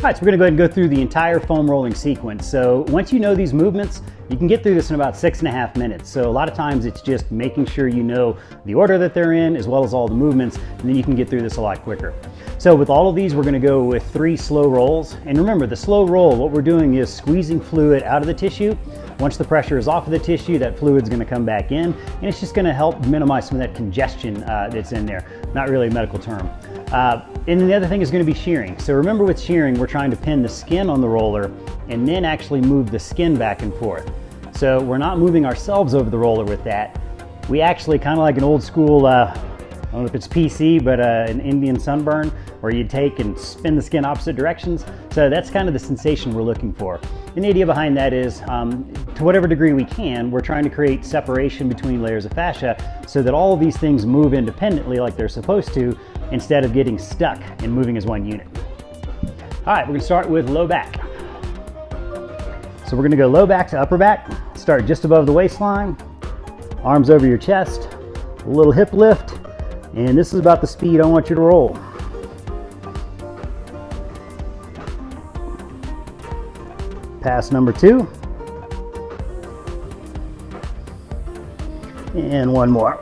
All right, so we're gonna go ahead and go through the entire foam rolling sequence. So once you know these movements, you can get through this in about 6.5 minutes. So a lot of times it's just making sure you know the order that they're in as well as all the movements, and then you can get through this a lot quicker. So with all of these, we're gonna go with 3 slow rolls. And remember, the slow roll, what we're doing is squeezing fluid out of the tissue. Once the pressure is off of the tissue, that fluid's gonna come back in, and it's just gonna help minimize some of that congestion that's in there. Not really a medical term. And then the other thing is going to be shearing. So remember, with shearing, we're trying to pin the skin on the roller and then actually move the skin back and forth. So we're not moving ourselves over the roller with that. We actually, kind of like an old school, I don't know if it's PC, but an Indian sunburn, where you take and spin the skin opposite directions. So that's kind of the sensation we're looking for. And the idea behind that is, to whatever degree we can, we're trying to create separation between layers of fascia so that all of these things move independently like they're supposed to, instead of getting stuck and moving as one unit. All right, we're gonna start with low back. So we're gonna go low back to upper back, start just above the waistline, arms over your chest, a little hip lift, and this is about the speed I want you to roll. Pass number 2. And one more.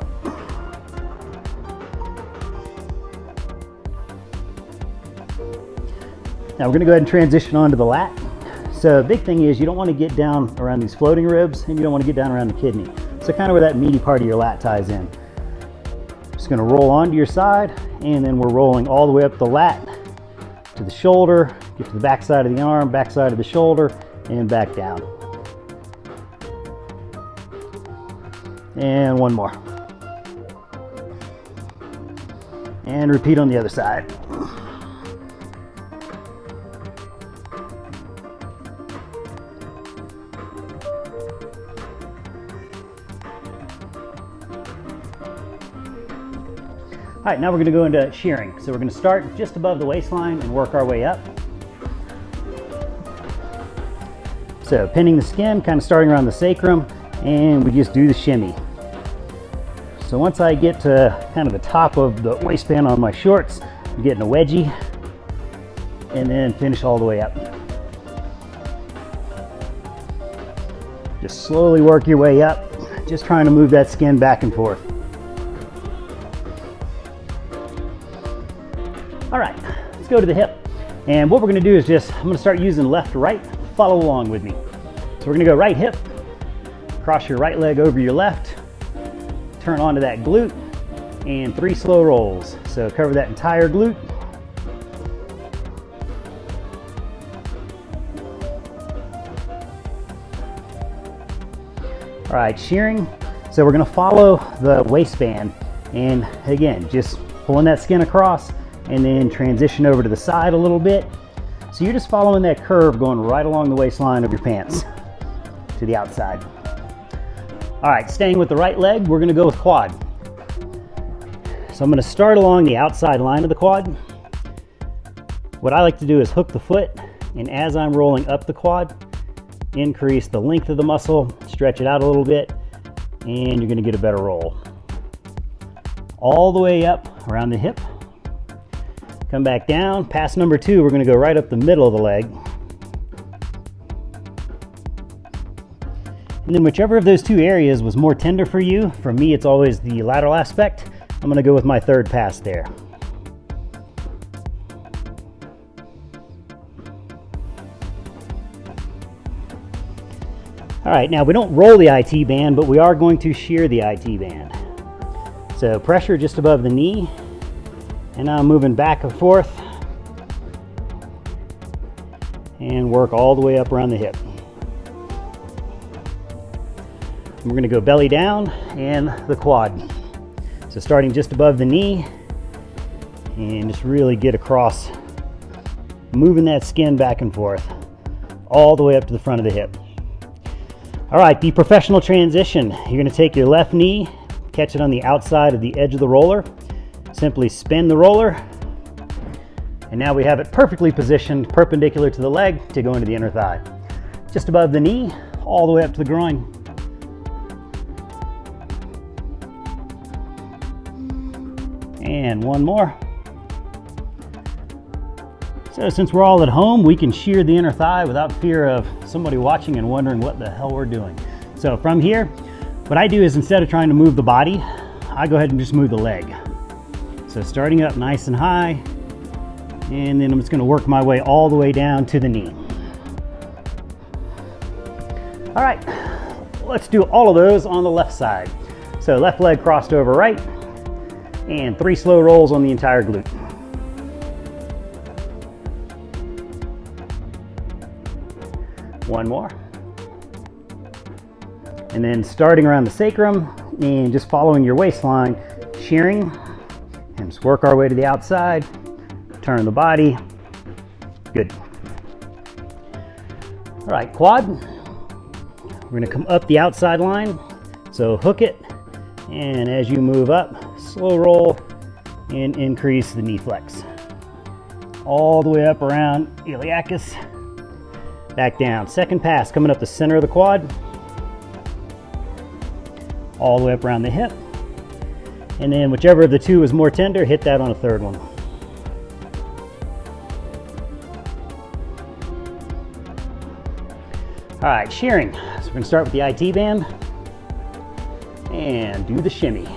Now we're going to go ahead and transition onto the lat. So the big thing is, you don't want to get down around these floating ribs, and you don't want to get down around the kidney. So kind of where that meaty part of your lat ties in. Just going to roll onto your side, and then we're rolling all the way up the lat to the shoulder, get to the back side of the arm, back side of the shoulder, and back down. And one more. And repeat on the other side. All right, now we're going to go into shearing. So we're going to start just above the waistline and work our way up. So pinning the skin, kind of starting around the sacrum, and we just do the shimmy. So once I get to kind of the top of the waistband on my shorts, I'm getting a wedgie, and then finish all the way up. Just slowly work your way up, just trying to move that skin back and forth. All right, let's go to the hip. And what we're gonna do is I'm gonna start using left to right. Follow along with me. So we're gonna go right hip, cross your right leg over your left, turn onto that glute, and 3 slow rolls. So cover that entire glute. All right, shearing. So we're gonna follow the waistband, and again, just pulling that skin across, and then transition over to the side a little bit. So you're just following that curve going right along the waistline of your pants to the outside. All right, staying with the right leg, we're gonna go with quad. So I'm gonna start along the outside line of the quad. What I like to do is hook the foot, and as I'm rolling up the quad, increase the length of the muscle, stretch it out a little bit, and you're gonna get a better roll. All the way up around the hip. Come back down. Pass number 2, we're going to go right up the middle of the leg. And then whichever of those 2 areas was more tender for you, for me it's always the lateral aspect, I'm going to go with my 3rd pass there. All right, now we don't roll the IT band, but we are going to shear the IT band. So pressure just above the knee. And now I'm moving back and forth and work all the way up around the hip. We're going to go belly down and the quad. So starting just above the knee, and just really get across, moving that skin back and forth all the way up to the front of the hip. All right, the professional transition. You're going to take your left knee, catch it on the outside of the edge of the roller. Simply spin the roller, and now we have it perfectly positioned perpendicular to the leg to go into the inner thigh. Just above the knee, all the way up to the groin. And one more. So since we're all at home, we can shear the inner thigh without fear of somebody watching and wondering what the hell we're doing. So from here, what I do is instead of trying to move the body, I go ahead and just move the leg. So starting up nice and high, and then I'm just going to work my way all the way down to the knee. All right, let's do all of those on the left side. So left leg crossed over right, and 3 slow rolls on the entire glute. One more. And then starting around the sacrum and just following your waistline, shearing, and just work our way to the outside, turn the body. Good. All right, quad. We're gonna come up the outside line. So hook it, and as you move up, slow roll and increase the knee flex. All the way up around iliacus, back down. Second pass, coming up the center of the quad, all the way up around the hip. And then whichever of the two is more tender, hit that on a third one. All right, shearing. So we're gonna start with the IT band and do the shimmy.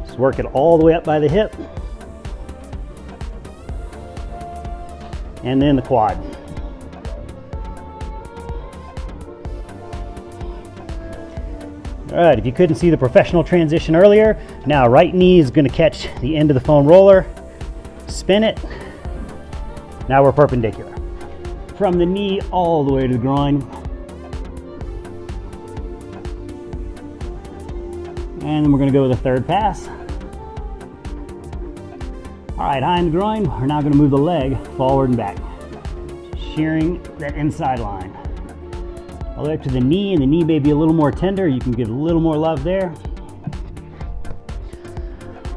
Just work it all the way up by the hip. And then the quad. All right, if you couldn't see the professional transition earlier, now right knee is gonna catch the end of the foam roller, spin it. Now we're perpendicular. From the knee all the way to the groin. And then we're gonna go with a third pass. All right, high in the groin, we're now gonna move the leg forward and back, shearing that inside line. All the way up to the knee, and the knee may be a little more tender. You can give a little more love there.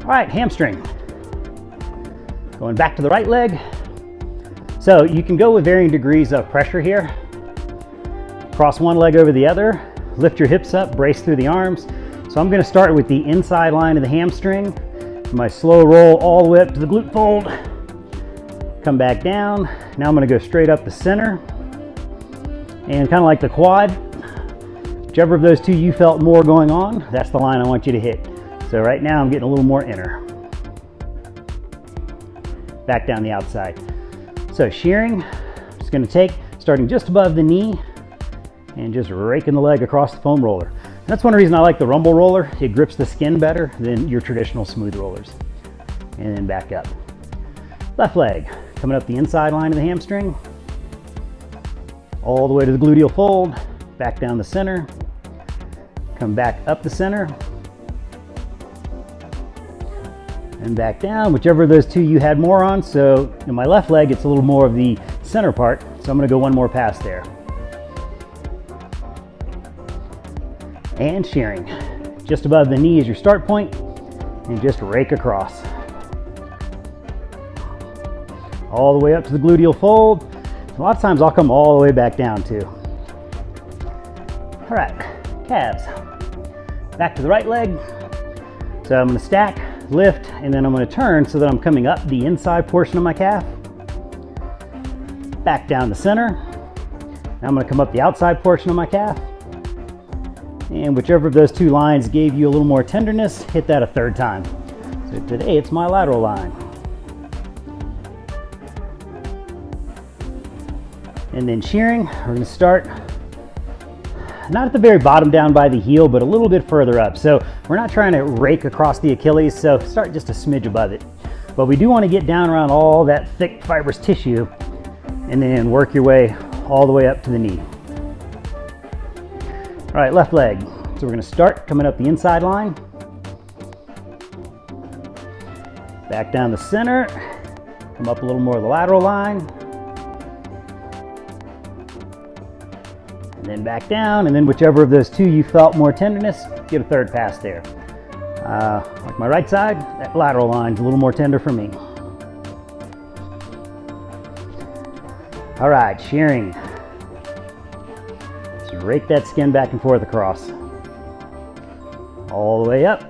All right, hamstring. Going back to the right leg. So you can go with varying degrees of pressure here. Cross one leg over the other, lift your hips up, brace through the arms. So I'm gonna start with the inside line of the hamstring. My slow roll all the way up to the glute fold. Come back down. Now I'm gonna go straight up the center. And kind of like the quad, whichever of those two you felt more going on, that's the line I want you to hit. So right now I'm getting a little more inner. Back down the outside. So shearing, just gonna take, starting just above the knee, and just raking the leg across the foam roller. And that's one reason I like the rumble roller. It grips the skin better than your traditional smooth rollers. And then back up. Left leg, coming up the inside line of the hamstring, all the way to the gluteal fold, back down the center, come back up the center, and back down, whichever of those two you had more on. So in my left leg, it's a little more of the center part, so I'm gonna go one more pass there. And shearing. Just above the knee is your start point, and just rake across. All the way up to the gluteal fold. A lot of times I'll come all the way back down too. All right, calves. Back to the right leg. So I'm gonna stack, lift, and then I'm gonna turn so that I'm coming up the inside portion of my calf. Back down the center. Now I'm gonna come up the outside portion of my calf. And whichever of those two lines gave you a little more tenderness, hit that a third time. So today it's my lateral line. And then shearing, we're gonna start not at the very bottom down by the heel, but a little bit further up. So we're not trying to rake across the Achilles, so start just a smidge above it. But we do wanna get down around all that thick fibrous tissue and then work your way all the way up to the knee. All right, left leg. So we're gonna start coming up the inside line. Back down the center, come up a little more of the lateral line. And then back down, and then whichever of those two you felt more tenderness, get a third pass there. Like my right side, that lateral line's a little more tender for me. All right, shearing. Just rake that skin back and forth across. All the way up.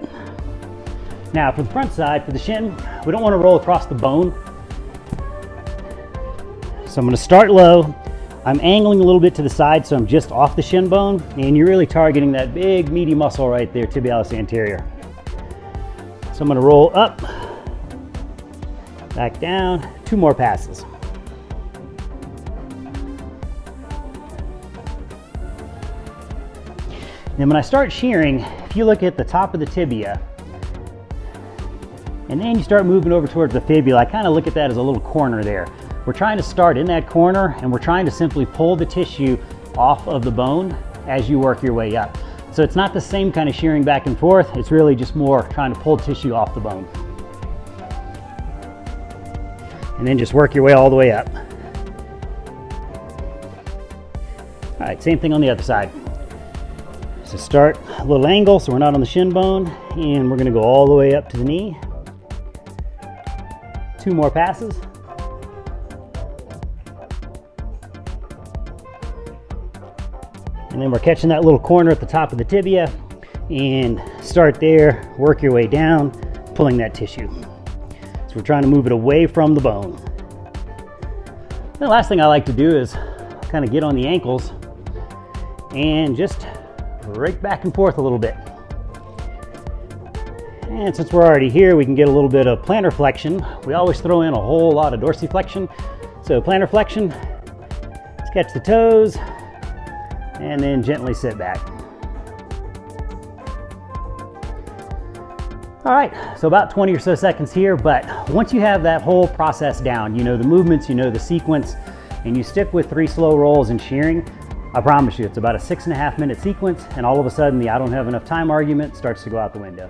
Now for the front side, for the shin, we don't want to roll across the bone. So I'm going to start low. I'm angling a little bit to the side, so I'm just off the shin bone, and you're really targeting that big meaty muscle right there, tibialis anterior. So I'm going to roll up, back down, 2 more passes. Then when I start shearing, if you look at the top of the tibia, and then you start moving over towards the fibula, I kind of look at that as a little corner there. We're trying to start in that corner, and we're trying to simply pull the tissue off of the bone as you work your way up. So it's not the same kind of shearing back and forth, it's really just more trying to pull tissue off the bone. And then just work your way all the way up. All right, same thing on the other side. So start a little angle so we're not on the shin bone, and we're gonna go all the way up to the knee. 2 more passes. And then we're catching that little corner at the top of the tibia, and start there, work your way down, pulling that tissue. So we're trying to move it away from the bone. The last thing I like to do is kind of get on the ankles and just rake back and forth a little bit. And since we're already here, we can get a little bit of plantar flexion. We always throw in a whole lot of dorsiflexion. So plantar flexion, sketch the toes, and then gently sit back. All right, so about 20 or so seconds here, but once you have that whole process down, you know the movements, you know the sequence, and you stick with 3 slow rolls and shearing, I promise you it's about a 6.5 minute sequence, and all of a sudden the I don't have enough time argument starts to go out the window.